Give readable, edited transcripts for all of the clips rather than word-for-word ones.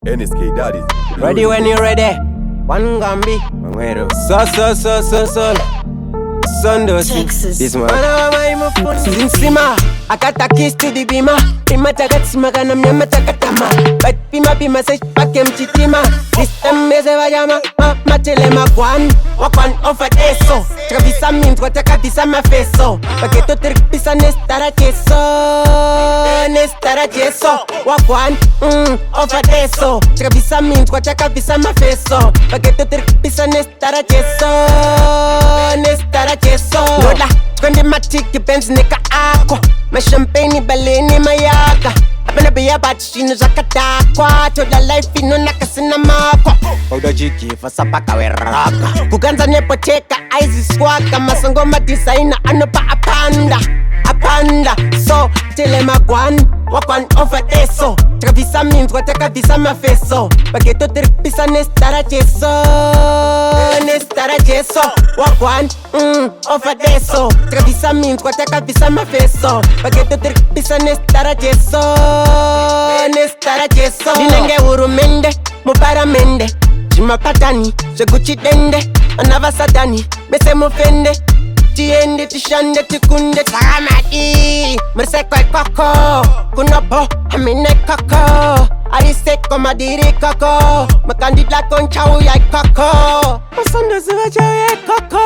NSK daddy. Ready when you ready. One gambi. So. Sundosi. This man. Sinsima. Akata kiss to the bima. Bima tagatsima kana mnyama takatama. But bima say pakem chitima. This time meze vayama. Matelema kwan. Wakwan ofa eso. Travisa mint wataka visa mafeso. Paketo terpisa nestara cheso. Wakwan ofa eso. Travisa mint wataka visa mafeso. Paketo terpisa nestara cheso. Lola, kwende matiki benzi nika ako. Ma champagne baleni mayaka. Abena biya batshino zakatakwa. Toda life ino nakasina mako. Oda jiki fasapaka weraka. Kuganza nepoteka aizi swaka. Masangoma designer anopa apanda. So tele magwan. Wakwan over eso. Travisa mint wateka visa mafeso. Paketo terpisa nestara cheso. Wakwan over eso. Travisa mint wateka visa mafeso. Paketo terpisa nestara cheso. Dinenge urumende, mubaramende. Jimapatani, seguchi dende. Anava satani, bese mufende. Tiende, tishande, tikunde, taramadi. Merseko koko, kunopo, hamine koko. Ariseko madiri koko. Makandida konchau ya koko. Masando zivaja ya koko.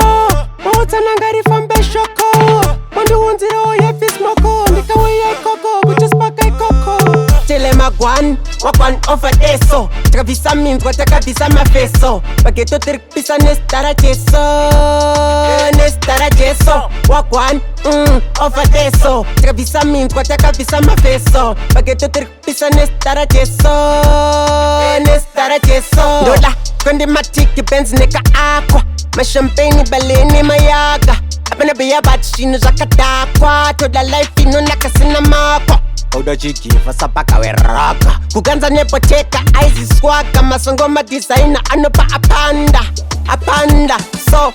Mawata nangari fambe shoko. Mandu unziro ya fismoko. Nikawe ya koko, buchaspaka ya koko. Tele magwan, wakwan ofa eso. Travisa mint, wataka visa mafeso. Paketo terpisa nestara cheso. Wakwan ofa eso. Travisa mint, wataka visa mafeso. Paketo terpisa nestara cheso. Dola, kwende matiki benzi nika aqua. Ma champagne baleni mayaka. Abena biya batshino zakatakwa. Toda life ino nakasina mako. Oda jiki fasapaka weraka. Kuganza nepoteka aizi swaka. Masangoma designer anopa apanda. So